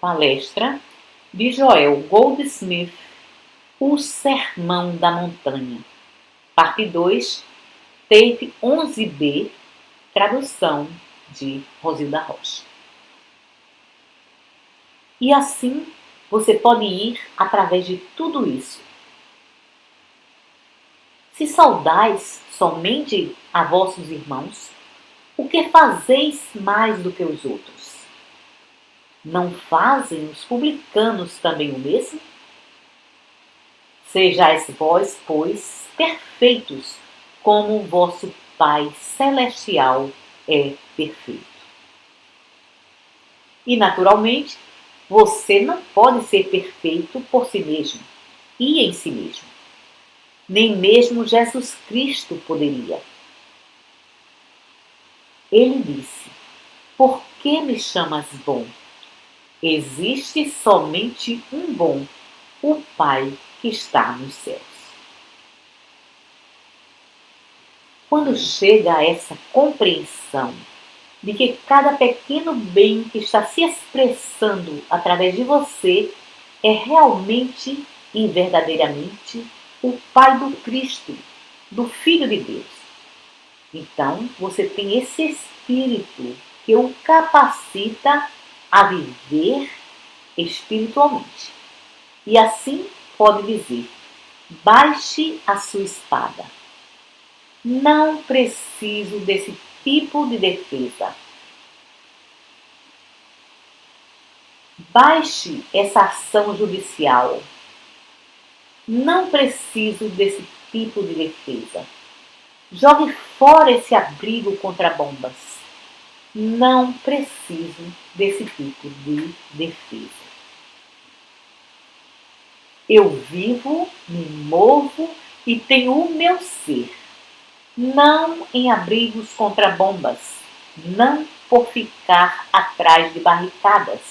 Palestra de Joel Goldsmith, O Sermão da Montanha, parte 2, tape 11B, tradução de Rosilda Rocha. E assim você pode ir através de tudo isso. Se saudais somente a vossos irmãos, o que fazeis mais do que os outros? Não fazem os publicanos também o mesmo? Sejais vós, pois, perfeitos, como o vosso Pai Celestial é perfeito. E, naturalmente, você não pode ser perfeito por si mesmo e em si mesmo. Nem mesmo Jesus Cristo poderia. Ele disse: por que me chamas bom? Existe somente um bom, o Pai que está nos céus. Quando chega a essa compreensão de que cada pequeno bem que está se expressando através de você é realmente e verdadeiramente o Pai do Cristo, do Filho de Deus, então você tem esse espírito que o capacita a viver espiritualmente. E assim pode dizer: baixe a sua espada. Não preciso desse tipo de defesa. Baixe essa ação judicial. Não preciso desse tipo de defesa. Jogue fora esse abrigo contra bombas. Não preciso desse tipo de defesa. Eu vivo, me movo e tenho o meu ser. Não em abrigos contra bombas. Não por ficar atrás de barricadas.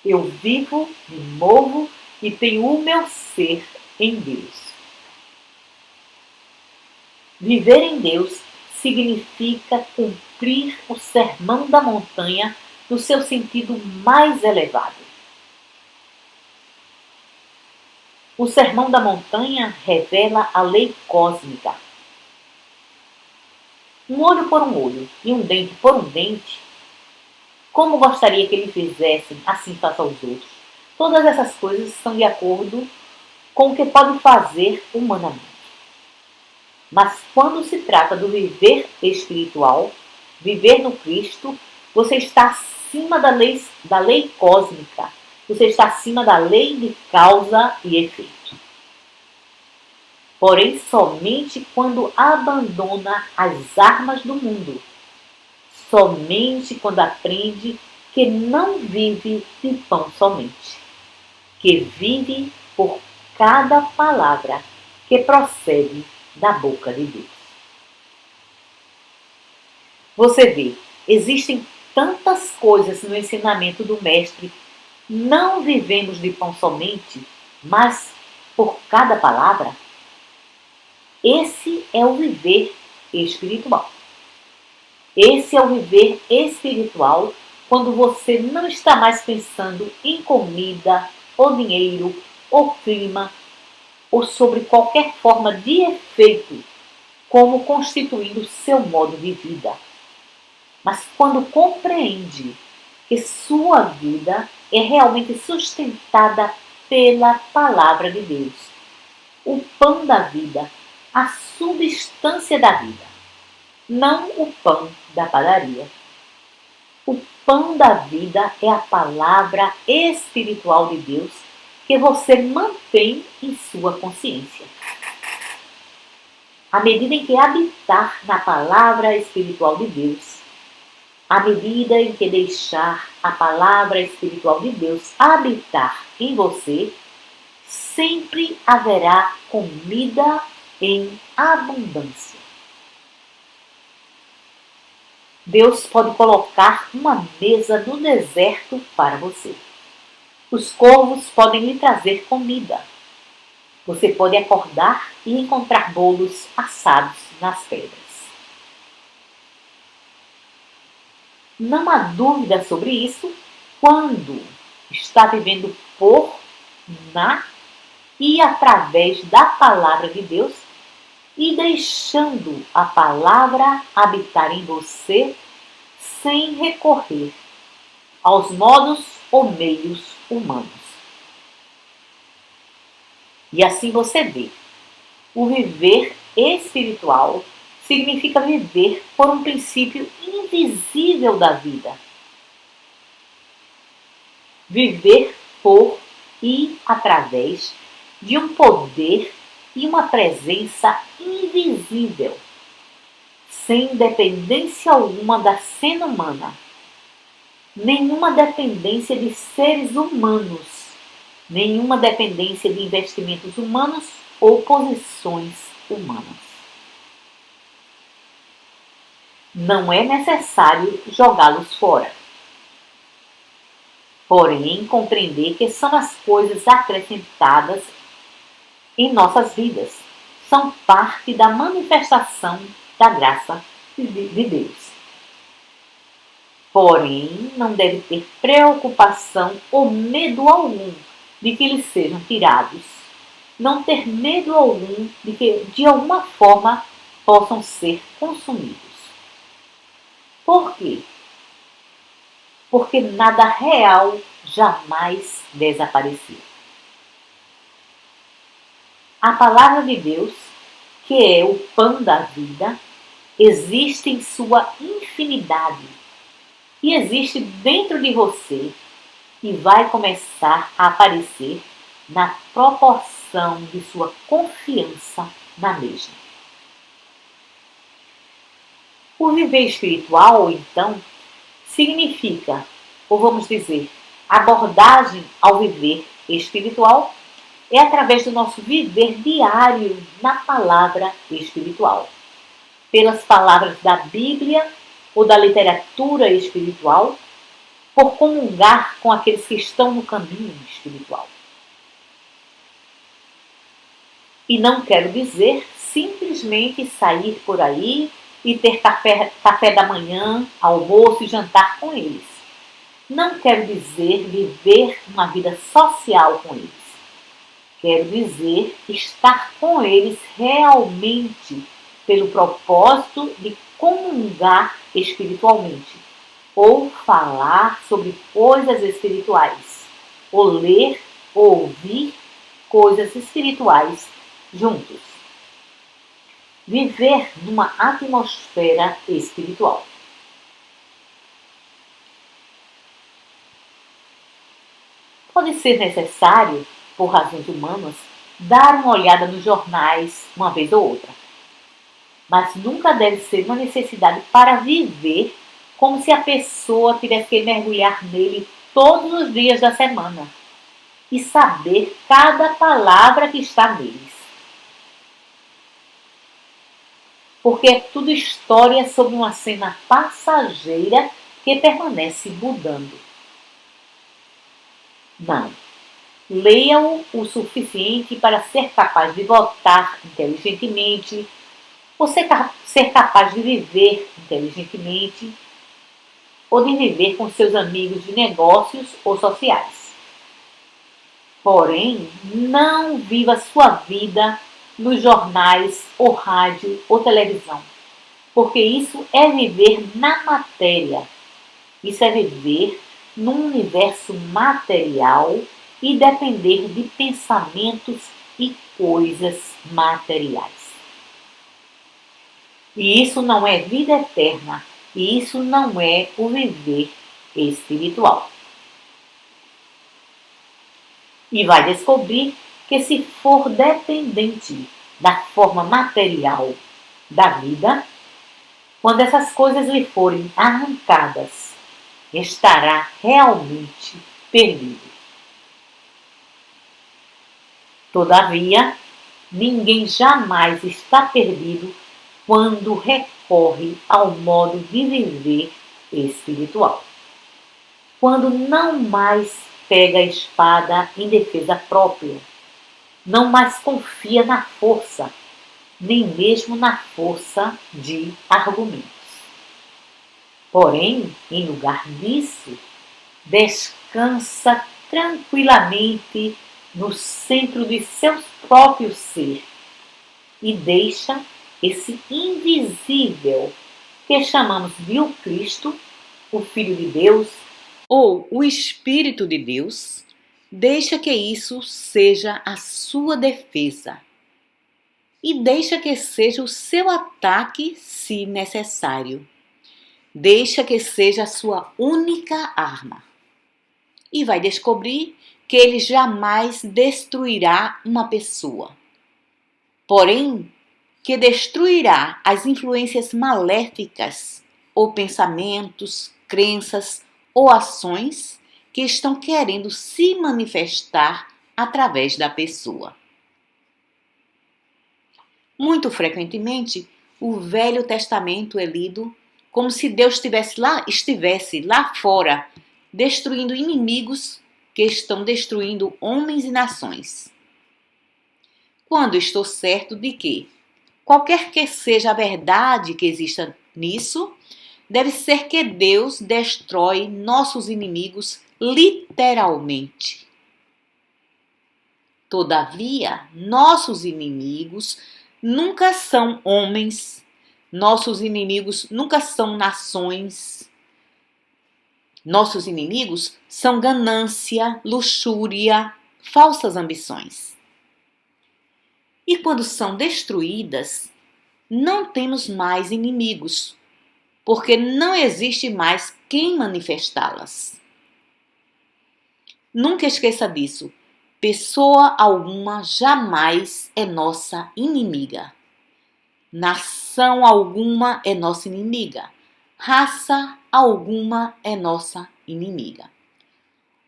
Eu vivo, me movo e tenho o meu ser em Deus. Viver em Deus significa cumprir o sermão da montanha no seu sentido mais elevado. O sermão da montanha revela a lei cósmica. Um olho por um olho e um dente por um dente. Como gostaria que ele fizesse, assim faça aos outros. Todas essas coisas estão de acordo com o que pode fazer humanamente. Mas quando se trata do viver espiritual, viver no Cristo, você está acima da lei cósmica. Você está acima da lei de causa e efeito. Porém, somente quando abandona as armas do mundo. Somente quando aprende que não vive de pão somente. Que vive por cada palavra que procede da boca de Deus. Você vê, existem tantas coisas no ensinamento do Mestre. Não vivemos de pão somente, mas por cada palavra. Esse é o viver espiritual. Esse é o viver espiritual quando você não está mais pensando em comida, ou dinheiro, ou clima, ou sobre qualquer forma de efeito como constituindo seu modo de vida. Mas quando compreende que sua vida é realmente sustentada pela palavra de Deus, o pão da vida, a substância da vida, não o pão da padaria. O pão da vida é a palavra espiritual de Deus que você mantém em sua consciência. À medida em que habitar na palavra espiritual de Deus, à medida em que deixar a palavra espiritual de Deus habitar em você, sempre haverá comida em abundância. Deus pode colocar uma mesa no deserto para você. Os corvos podem lhe trazer comida. Você pode acordar e encontrar bolos assados nas pedras. Não há dúvida sobre isso, quando está vivendo por, na e através da palavra de Deus e deixando a palavra habitar em você sem recorrer aos modos ou meios humanos. E assim você vê, o viver espiritual significa viver por um princípio invisível da vida. Viver por e através de um poder e uma presença invisível, sem dependência alguma da cena humana, nenhuma dependência de seres humanos, nenhuma dependência de investimentos humanos ou posições humanas. Não é necessário jogá-los fora. Porém, compreender que são as coisas acrescentadas em nossas vidas, são parte da manifestação da graça de Deus. Porém, não deve ter preocupação ou medo algum de que eles sejam tirados. Não ter medo algum de que, de alguma forma, possam ser consumidos. Por quê? Porque nada real jamais desapareceu. A palavra de Deus, que é o pão da vida, existe em sua infinidade e existe dentro de você e vai começar a aparecer na proporção de sua confiança na mesma. O viver espiritual, então, significa, ou vamos dizer, abordagem ao viver espiritual é através do nosso viver diário na palavra espiritual. Pelas palavras da Bíblia ou da literatura espiritual, por comungar com aqueles que estão no caminho espiritual. E não quero dizer simplesmente sair por aí e ter café da manhã, almoço e jantar com eles. Não quero dizer viver uma vida social com eles. Quero dizer estar com eles realmente pelo propósito de comungar espiritualmente, ou falar sobre coisas espirituais, ou ler ou ouvir coisas espirituais juntos. Viver numa atmosfera espiritual. Pode ser necessário, por razões humanas, dar uma olhada nos jornais uma vez ou outra. Mas nunca deve ser uma necessidade para viver como se a pessoa tivesse que mergulhar nele todos os dias da semana e saber cada palavra que está neles. Porque é tudo história sobre uma cena passageira que permanece mudando. Não. Leia-o o suficiente para ser capaz de votar inteligentemente, ou ser capaz de viver inteligentemente, ou de viver com seus amigos de negócios ou sociais. Porém, não viva sua vida nos jornais, ou rádio, ou televisão, porque isso é viver na matéria. Isso é viver num universo material e depender de pensamentos e coisas materiais. E isso não é vida eterna, e isso não é o viver espiritual. E vai descobrir que se for dependente da forma material da vida, quando essas coisas lhe forem arrancadas, estará realmente perdido. Todavia, ninguém jamais está perdido quando recorre ao modo de viver espiritual. Quando não mais pega a espada em defesa própria, não mais confia na força, nem mesmo na força de argumentos. Porém, em lugar disso, descansa tranquilamente no centro de seu próprio ser e deixa esse invisível que chamamos de o Cristo, o Filho de Deus, ou o Espírito de Deus, deixa que isso seja a sua defesa e deixa que seja o seu ataque se necessário. Deixa que seja a sua única arma. E vai descobrir que ele jamais destruirá uma pessoa. Porém, que destruirá as influências maléficas ou pensamentos, crenças ou ações que estão querendo se manifestar através da pessoa. Muito frequentemente, o Velho Testamento é lido como se Deus estivesse lá fora, destruindo inimigos que estão destruindo homens e nações. Quando estou certo de que, qualquer que seja a verdade que exista nisso, deve ser que Deus destrói nossos inimigos literalmente. Todavia, nossos inimigos nunca são homens, nossos inimigos nunca são nações. Nossos inimigos são ganância, luxúria, falsas ambições. E quando são destruídas, não temos mais inimigos, porque não existe mais quem manifestá-las. Nunca esqueça disso. Pessoa alguma jamais é nossa inimiga. Nação alguma é nossa inimiga. Raça alguma é nossa inimiga.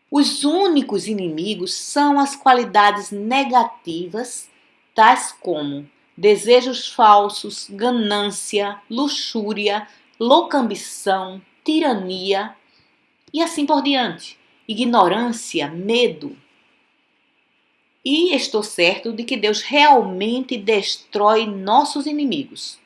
Os únicos inimigos são as qualidades negativas, tais como desejos falsos, ganância, luxúria, louca ambição, tirania e assim por diante. Ignorância, medo. E estou certo de que Deus realmente destrói nossos inimigos.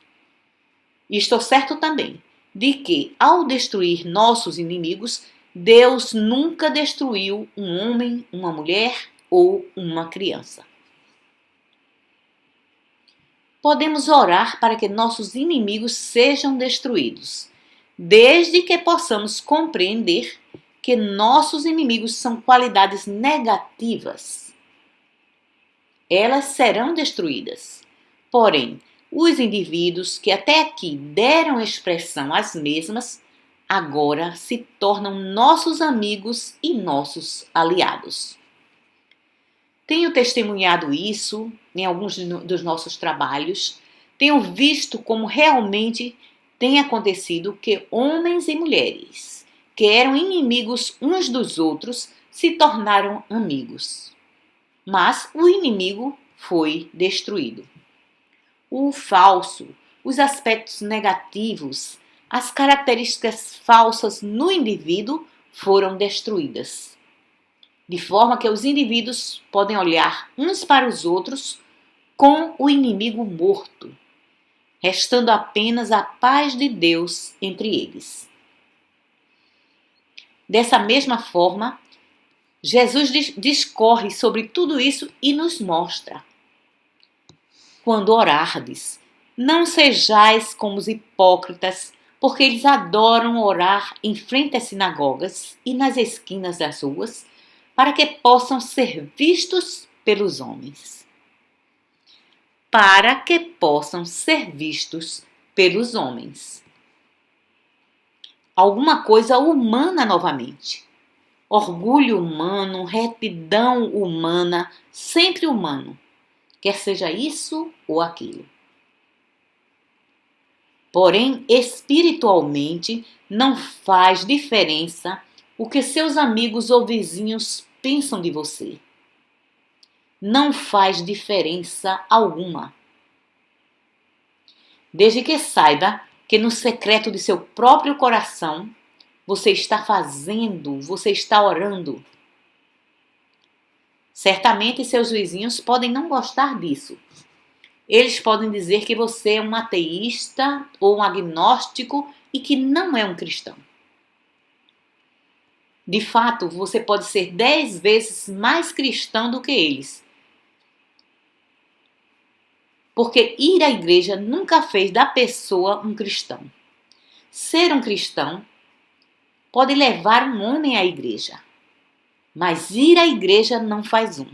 E estou certo também de que, ao destruir nossos inimigos, Deus nunca destruiu um homem, uma mulher ou uma criança. Podemos orar para que nossos inimigos sejam destruídos, desde que possamos compreender que nossos inimigos são qualidades negativas. Elas serão destruídas. Porém, os indivíduos que até aqui deram expressão às mesmas, agora se tornam nossos amigos e nossos aliados. Tenho testemunhado isso em alguns dos nossos trabalhos. Tenho visto como realmente tem acontecido que homens e mulheres que eram inimigos uns dos outros se tornaram amigos. Mas o inimigo foi destruído. O falso, os aspectos negativos, as características falsas no indivíduo foram destruídas. De forma que os indivíduos podem olhar uns para os outros com o inimigo morto, restando apenas a paz de Deus entre eles. Dessa mesma forma, Jesus discorre sobre tudo isso e nos mostra. Quando orardes, não sejais como os hipócritas, porque eles adoram orar em frente às sinagogas e nas esquinas das ruas, para que possam ser vistos pelos homens. Para que possam ser vistos pelos homens. Alguma coisa humana novamente. Orgulho humano, retidão humana, sempre humano. Quer seja isso ou aquilo. Porém, espiritualmente, não faz diferença o que seus amigos ou vizinhos pensam de você. Não faz diferença alguma. Desde que saiba que no secreto de seu próprio coração, você está orando. Certamente seus vizinhos podem não gostar disso. Eles podem dizer que você é um ateísta ou um agnóstico e que não é um cristão. De fato, você pode ser 10 vezes mais cristão do que eles. Porque ir à igreja nunca fez da pessoa um cristão. Ser um cristão pode levar um homem à igreja, mas ir à igreja não faz um.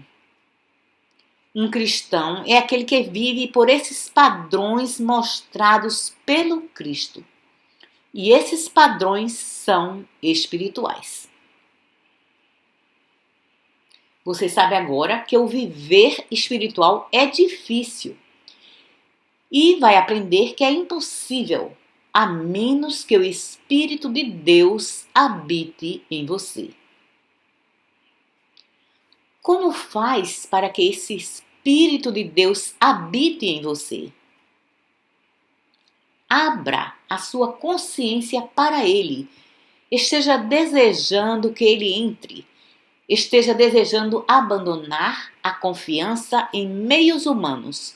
Um cristão é aquele que vive por esses padrões mostrados pelo Cristo. E esses padrões são espirituais. Você sabe agora que o viver espiritual é difícil. E vai aprender que é impossível, a menos que o Espírito de Deus habite em você. Como faz para que esse Espírito de Deus habite em você? Abra a sua consciência para Ele. Esteja desejando que Ele entre. Esteja desejando abandonar a confiança em meios humanos.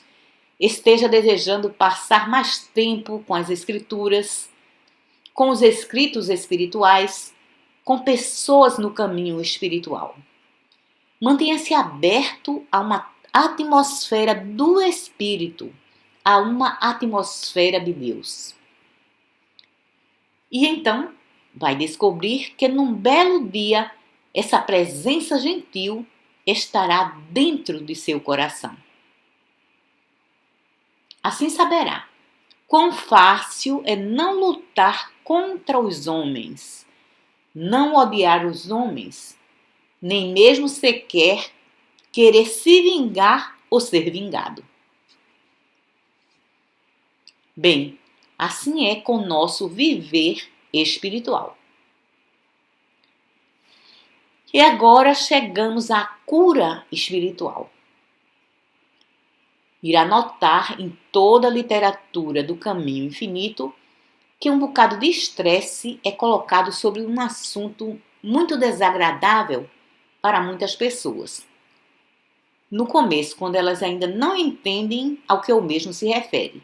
Esteja desejando passar mais tempo com as Escrituras, com os escritos espirituais, com pessoas no caminho espiritual. Mantenha-se aberto a uma atmosfera do Espírito, a uma atmosfera de Deus. E então vai descobrir que num belo dia essa presença gentil estará dentro de seu coração. Assim saberá quão fácil é não lutar contra os homens, não odiar os homens, nem mesmo sequer querer se vingar ou ser vingado. Bem, assim é com o nosso viver espiritual. E agora chegamos à cura espiritual. Irá notar em toda a literatura do caminho infinito que um bocado de estresse é colocado sobre um assunto muito desagradável para muitas pessoas. No começo, quando elas ainda não entendem ao que o mesmo se refere.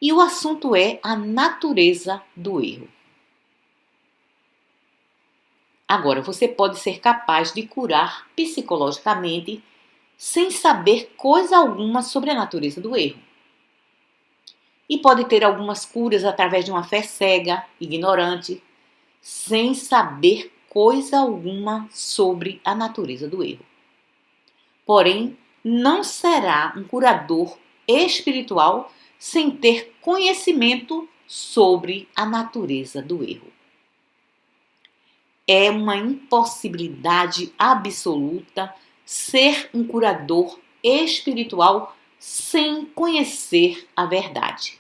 E o assunto é a natureza do erro. Agora, você pode ser capaz de curar psicologicamente sem saber coisa alguma sobre a natureza do erro. E pode ter algumas curas através de uma fé cega, ignorante, sem saber coisa alguma sobre a natureza do erro. Porém, não será um curador espiritual sem ter conhecimento sobre a natureza do erro. É uma impossibilidade absoluta ser um curador espiritual sem conhecer a verdade.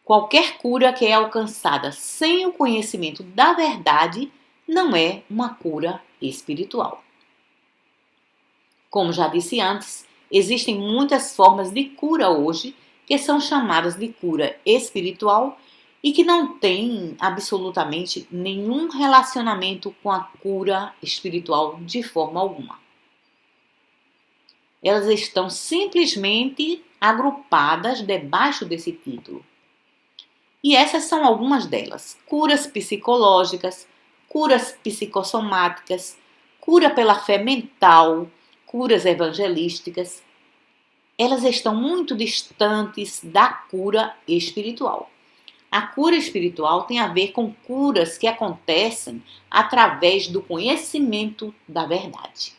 Qualquer cura que é alcançada sem o conhecimento da verdade não é uma cura espiritual. Como já disse antes, existem muitas formas de cura hoje que são chamadas de cura espiritual e que não têm absolutamente nenhum relacionamento com a cura espiritual de forma alguma. Elas estão simplesmente agrupadas debaixo desse título. E essas são algumas delas: curas psicológicas, curas psicossomáticas, cura pela fé mental, curas evangelísticas. Elas estão muito distantes da cura espiritual. A cura espiritual tem a ver com curas que acontecem através do conhecimento da verdade.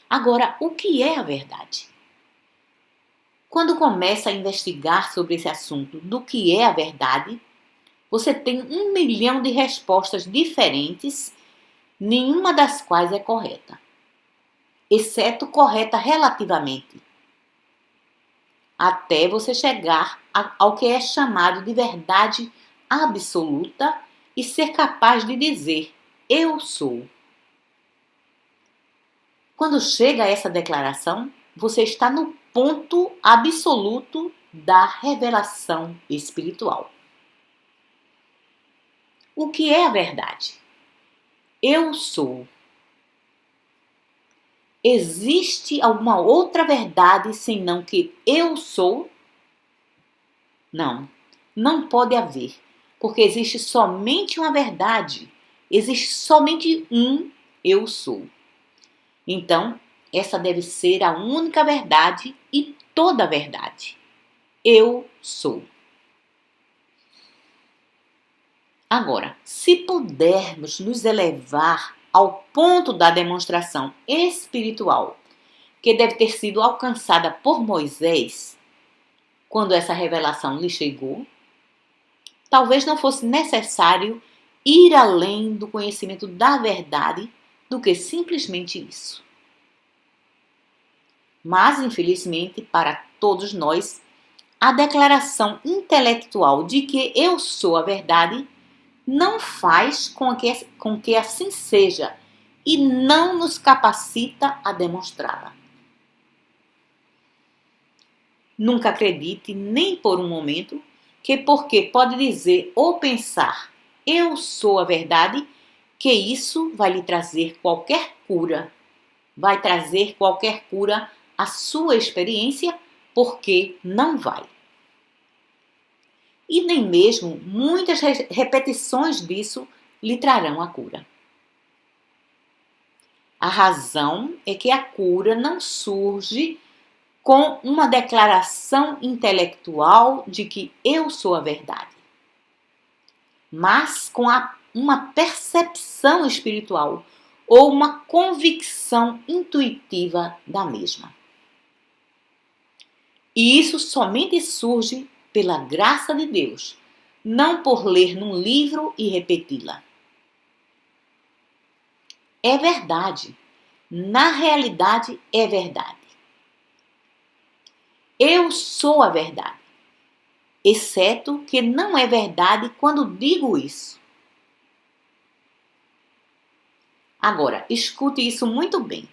Agora, o que é a verdade? Quando começa a investigar sobre esse assunto do que é a verdade, você tem 1 milhão de respostas diferentes, nenhuma das quais é correta, exceto correta relativamente, até você chegar ao que é chamado de verdade absoluta e ser capaz de dizer: eu sou. Quando chega a essa declaração, você está no ponto absoluto da revelação espiritual. O que é a verdade? Eu sou. Existe alguma outra verdade senão que eu sou? Não, não pode haver. porque existe somente uma verdade, existe somente um eu sou. Então, essa deve ser a única verdade e toda a verdade. Eu sou. Agora, se pudermos nos elevar ao ponto da demonstração espiritual que deve ter sido alcançada por Moisés, quando essa revelação lhe chegou, talvez não fosse necessário ir além do conhecimento da verdade do que simplesmente isso. Mas, infelizmente, para todos nós, a declaração intelectual de que eu sou a verdade não faz com que assim seja e não nos capacita a demonstrá-la. Nunca acredite, nem por um momento, que porque pode dizer ou pensar eu sou a verdade, que isso vai lhe trazer qualquer cura. Vai trazer qualquer cura à sua experiência, porque não vai. E nem mesmo muitas repetições disso lhe trarão a cura. A razão é que a cura não surge com uma declaração intelectual de que eu sou a verdade, mas com uma percepção espiritual ou uma convicção intuitiva da mesma. E isso somente surge pela graça de Deus, não por ler num livro e repeti-la. É verdade. Na realidade, é verdade. Eu sou a verdade, exceto que não é verdade quando digo isso. Agora, escute isso muito bem.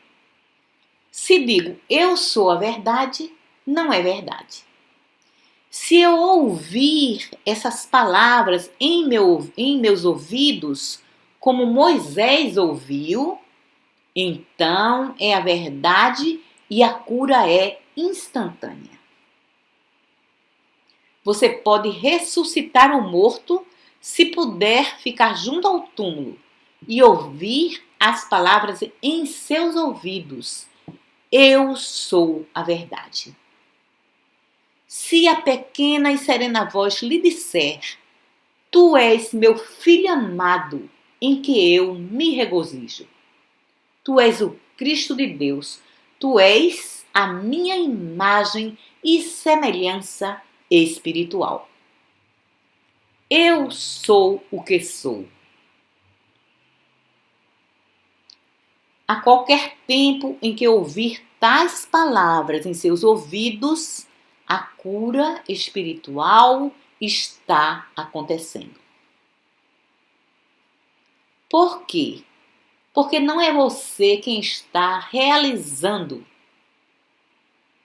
Se digo eu sou a verdade, não é verdade. Se eu ouvir essas palavras em meus ouvidos, como Moisés ouviu, então é a verdade e a cura é instantânea. Você pode ressuscitar o morto se puder ficar junto ao túmulo e ouvir as palavras em seus ouvidos. Eu sou a verdade. Se a pequena e serena voz lhe disser, tu és meu filho amado, em que eu me regozijo. Tu és o Cristo de Deus, tu és a minha imagem e semelhança espiritual. Eu sou o que sou. A qualquer tempo em que ouvir tais palavras em seus ouvidos, a cura espiritual está acontecendo. Por quê? Porque não é você quem está realizando.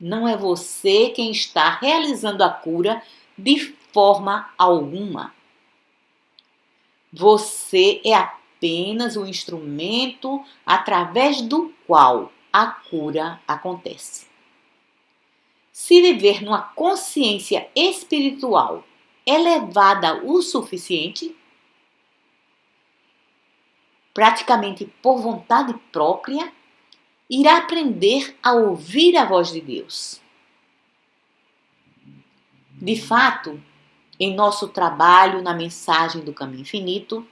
Não é você quem está realizando a cura de forma alguma. Você é apenas o instrumento através do qual a cura acontece. Se viver numa consciência espiritual elevada o suficiente, praticamente por vontade própria, irá aprender a ouvir a voz de Deus. De fato, em nosso trabalho na mensagem do caminho infinito,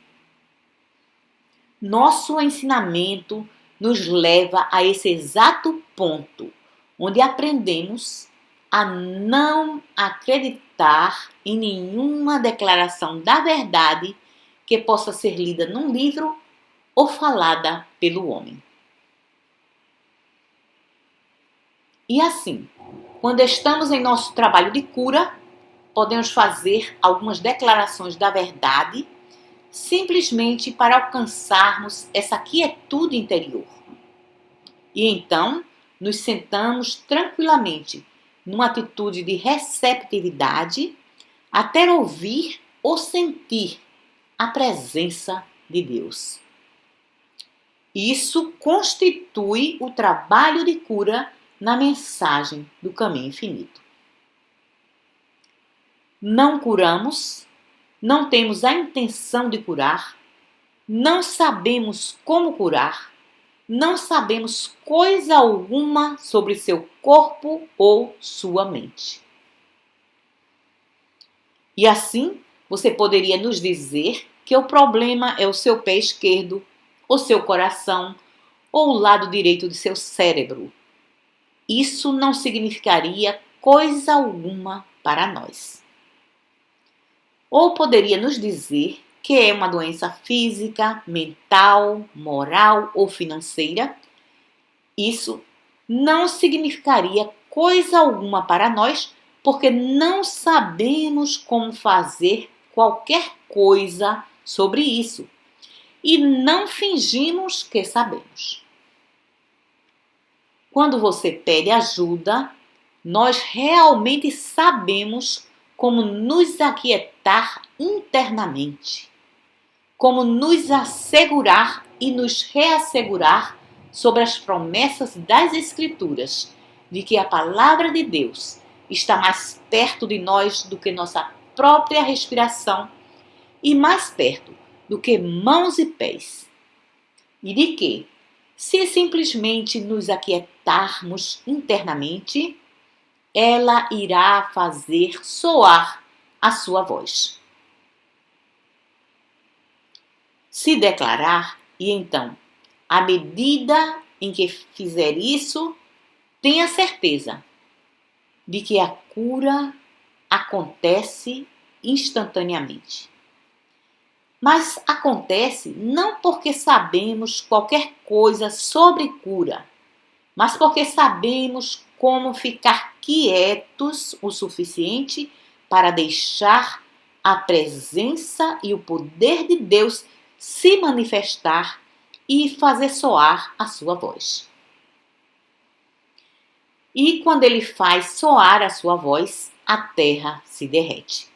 nosso ensinamento nos leva a esse exato ponto, onde aprendemos a não acreditar em nenhuma declaração da verdade que possa ser lida num livro ou falada pelo homem. E assim, quando estamos em nosso trabalho de cura, podemos fazer algumas declarações da verdade simplesmente para alcançarmos essa quietude interior. E então, nos sentamos tranquilamente numa atitude de receptividade até ouvir ou sentir a presença de Deus. Isso constitui o trabalho de cura na mensagem do caminho infinito. Não curamos, não temos a intenção de curar, não sabemos como curar, não sabemos coisa alguma sobre seu corpo ou sua mente. E assim, você poderia nos dizer que o problema é o seu pé esquerdo, o seu coração ou o lado direito de seu cérebro. Isso não significaria coisa alguma para nós. Ou poderia nos dizer que é uma doença física, mental, moral ou financeira. Isso não significaria coisa alguma para nós, porque não sabemos como fazer qualquer coisa sobre isso e não fingimos que sabemos. Quando você pede ajuda, nós realmente sabemos como nos aquietar internamente, como nos assegurar e nos reassegurar sobre as promessas das Escrituras, de que a palavra de Deus está mais perto de nós do que nossa própria respiração e mais perto do que mãos e pés. E de que, se simplesmente nos aquietarmos internamente, ela irá fazer soar a sua voz. Se declarar, e então, à medida em que fizer isso, tenha certeza de que a cura acontece instantaneamente. Mas acontece não porque sabemos qualquer coisa sobre cura, mas porque sabemos como ficar quietos o suficiente para deixar a presença e o poder de Deus se manifestar e fazer soar a sua voz. E quando ele faz soar a sua voz, a terra se derrete.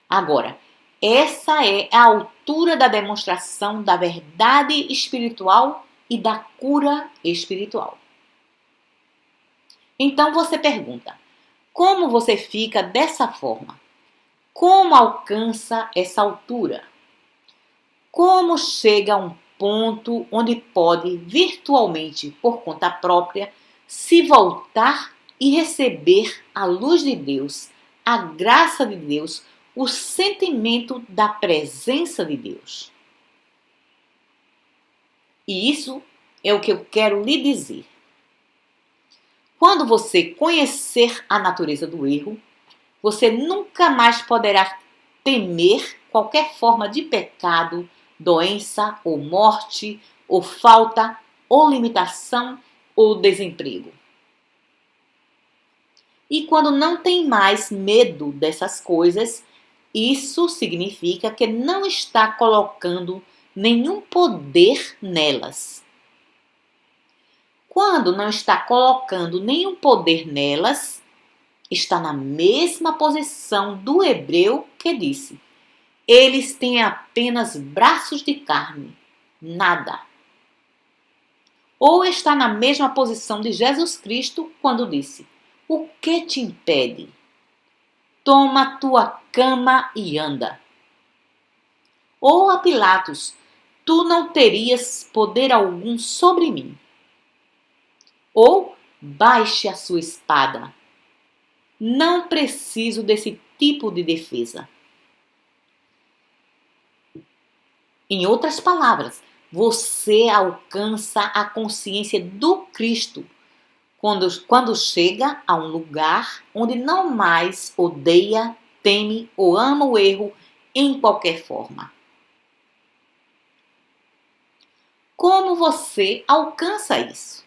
Agora, essa é a altura da demonstração da verdade espiritual e da cura espiritual. Então você pergunta, como você fica dessa forma? Como alcança essa altura? Como chega a um ponto onde pode, virtualmente, por conta própria, se voltar e receber a luz de Deus, a graça de Deus, o sentimento da presença de Deus? E isso é o que eu quero lhe dizer. Quando você conhecer a natureza do erro, você nunca mais poderá temer qualquer forma de pecado, doença ou morte, ou falta, ou limitação, ou desemprego. E quando não tem mais medo dessas coisas, isso significa que não está colocando nenhum poder nelas. Quando não está colocando nenhum poder nelas, está na mesma posição do hebreu que disse: eles têm apenas braços de carne, nada. Ou está na mesma posição de Jesus Cristo quando disse: o que te impede? Toma tua cama e anda. Ou a Pilatos: tu não terias poder algum sobre mim. Ou baixe a sua espada. Não preciso desse tipo de defesa. Em outras palavras, você alcança a consciência do Cristo quando chega a um lugar onde não mais odeia, teme ou ama o erro em qualquer forma. Como você alcança isso?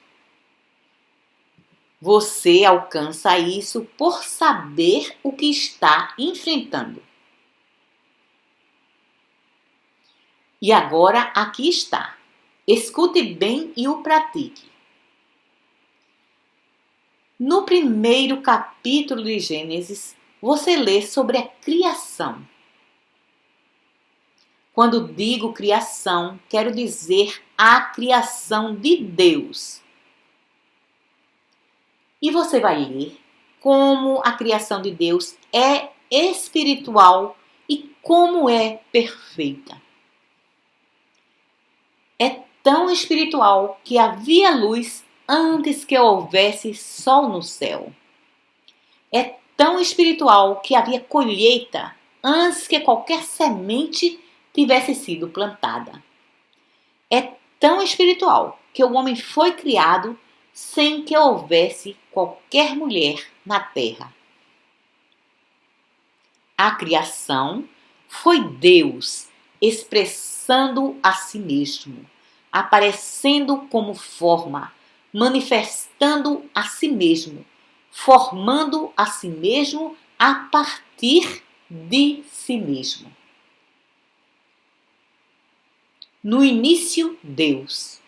Você alcança isso por saber o que está enfrentando. E agora aqui está. Escute bem e o pratique. No primeiro capítulo de Gênesis, você lê sobre a criação. Quando digo criação, quero dizer a criação de Deus. E você vai ler como a criação de Deus é espiritual e como é perfeita. É tão espiritual que havia luz antes que houvesse sol no céu. É tão espiritual que havia colheita antes que qualquer semente tivesse sido plantada. É tão espiritual que o homem foi criado sem que houvesse qualquer mulher na terra. A criação foi Deus expressando a si mesmo, aparecendo como forma, manifestando a si mesmo, formando a si mesmo a partir de si mesmo. No início, Deus.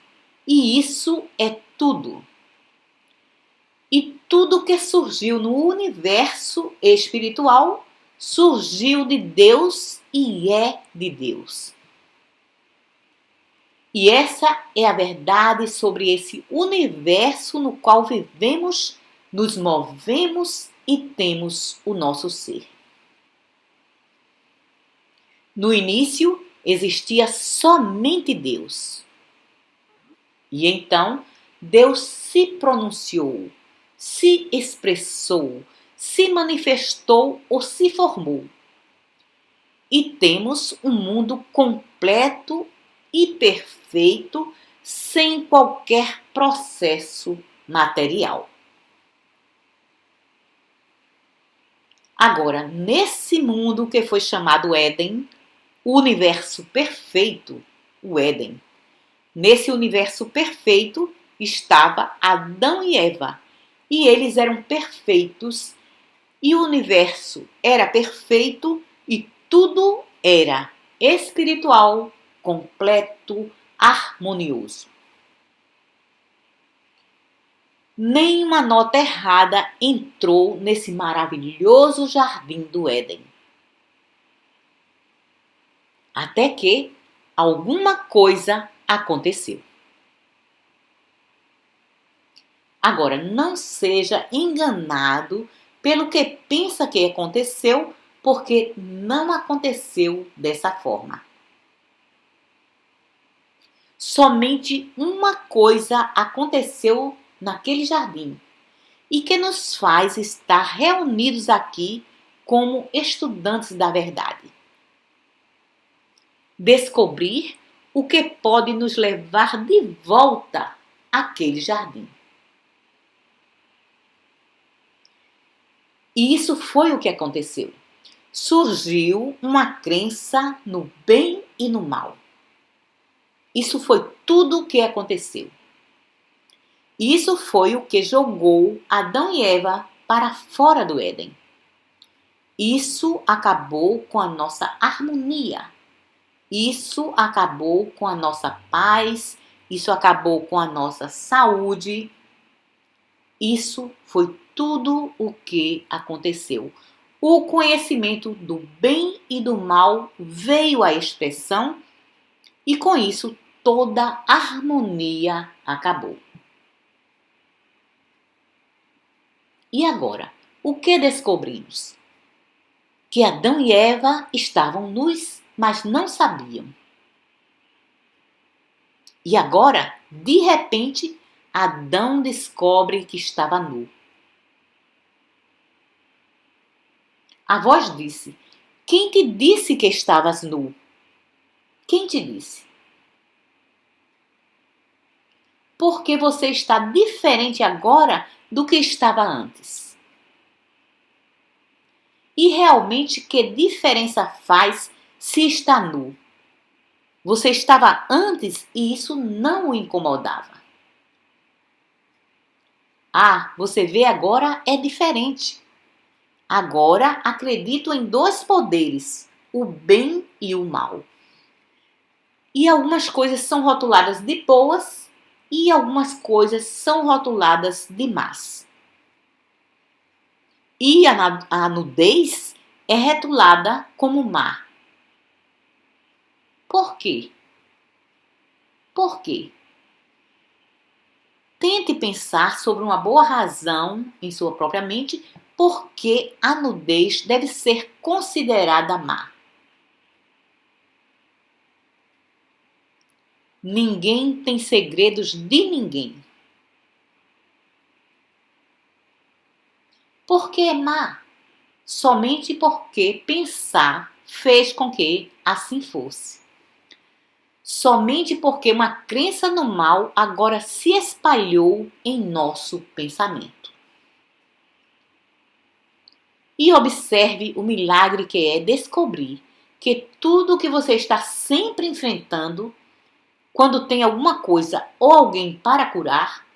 E isso é tudo. E tudo que surgiu no universo espiritual surgiu de Deus e é de Deus. E essa é a verdade sobre esse universo no qual vivemos, nos movemos e temos o nosso ser. No início existia somente Deus. E então Deus se pronunciou, se expressou, se manifestou ou se formou. E temos um mundo completo e perfeito, sem qualquer processo material. Agora, nesse mundo que foi chamado Éden, o universo perfeito, o Éden, nesse universo perfeito estava Adão e Eva, e eles eram perfeitos, e o universo era perfeito, e tudo era espiritual, completo, harmonioso. Nenhuma nota errada entrou nesse maravilhoso jardim do Éden. Até que alguma coisa aconteceu. Agora, não seja enganado pelo que pensa que aconteceu, porque não aconteceu dessa forma. Somente uma coisa aconteceu naquele jardim e que nos faz estar reunidos aqui como estudantes da verdade. Descobrir o que pode nos levar de volta àquele jardim. E isso foi o que aconteceu. Surgiu uma crença no bem e no mal. Isso foi tudo o que aconteceu. Isso foi o que jogou Adão e Eva para fora do Éden. Isso acabou com a nossa harmonia. Isso acabou com a nossa paz. Isso acabou com a nossa saúde. Isso foi tudo o que aconteceu. O conhecimento do bem e do mal veio à expressão e com isso toda a harmonia acabou. E agora, o que descobrimos? Que Adão e Eva estavam nus, mas não sabiam. E agora, de repente, Adão descobre que estava nu. A voz disse: "Quem te disse que estavas nu? Quem te disse?" Porque você está diferente agora do que estava antes. E realmente que diferença faz se está nu? Você estava antes e isso não o incomodava. Ah, você vê agora é diferente. Agora acredito em dois poderes, o bem e o mal. E algumas coisas são rotuladas de boas e algumas coisas são rotuladas de más. E a nudez é rotulada como má. Por quê? Por quê? Tente pensar sobre uma boa razão em sua própria mente Por que a nudez deve ser considerada má? Ninguém tem segredos de ninguém. Por que é má? Somente porque pensar fez com que assim fosse. Somente porque uma crença no mal agora se espalhou em nosso pensamento. E observe o milagre que é descobrir que tudo o que você está sempre enfrentando, quando tem alguma coisa ou alguém para curar,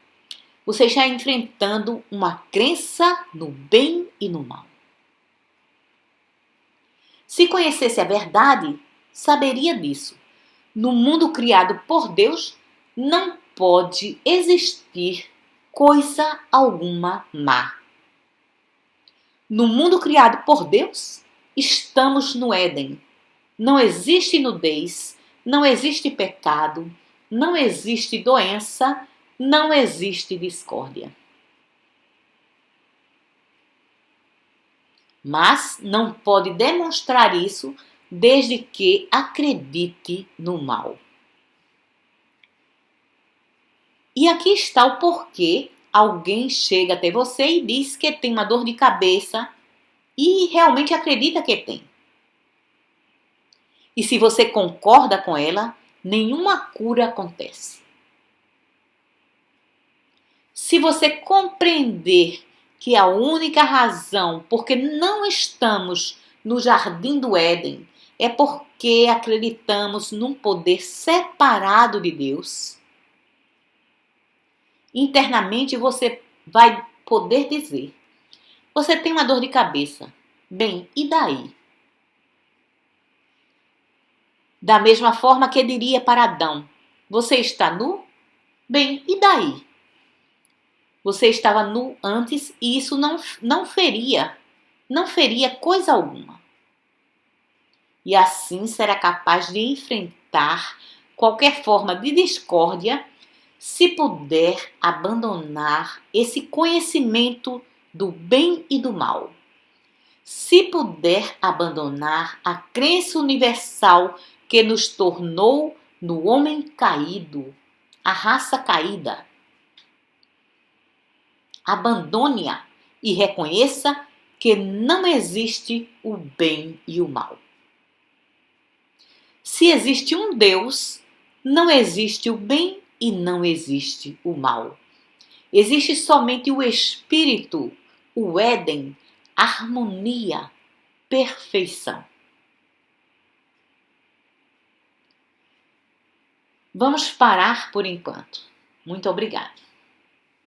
você está enfrentando uma crença no bem e no mal. Se conhecesse a verdade, saberia disso. No mundo criado por Deus, não pode existir coisa alguma má. No mundo criado por Deus, estamos no Éden. Não existe nudez, não existe pecado, não existe doença, não existe discórdia. Mas não pode demonstrar isso desde que acredite no mal. E aqui está o porquê alguém chega até você e diz que tem uma dor de cabeça e realmente acredita que tem. E se você concorda com ela, nenhuma cura acontece. Se você compreender que a única razão porque não estamos no jardim do Éden é porque acreditamos num poder separado de Deus, internamente você vai poder dizer: você tem uma dor de cabeça. Bem, e daí? Da mesma forma que diria para Adão: você está nu? Bem, e daí? Você estava nu antes e isso não feria coisa alguma. E assim será capaz de enfrentar qualquer forma de discórdia se puder abandonar esse conhecimento do bem e do mal. Se puder abandonar a crença universal que nos tornou no homem caído, a raça caída. Abandone-a e reconheça que não existe o bem e o mal. Se existe um Deus, não existe o bem e não existe o mal. Existe somente o Espírito, o Éden, harmonia, perfeição. Vamos parar por enquanto. Muito obrigada.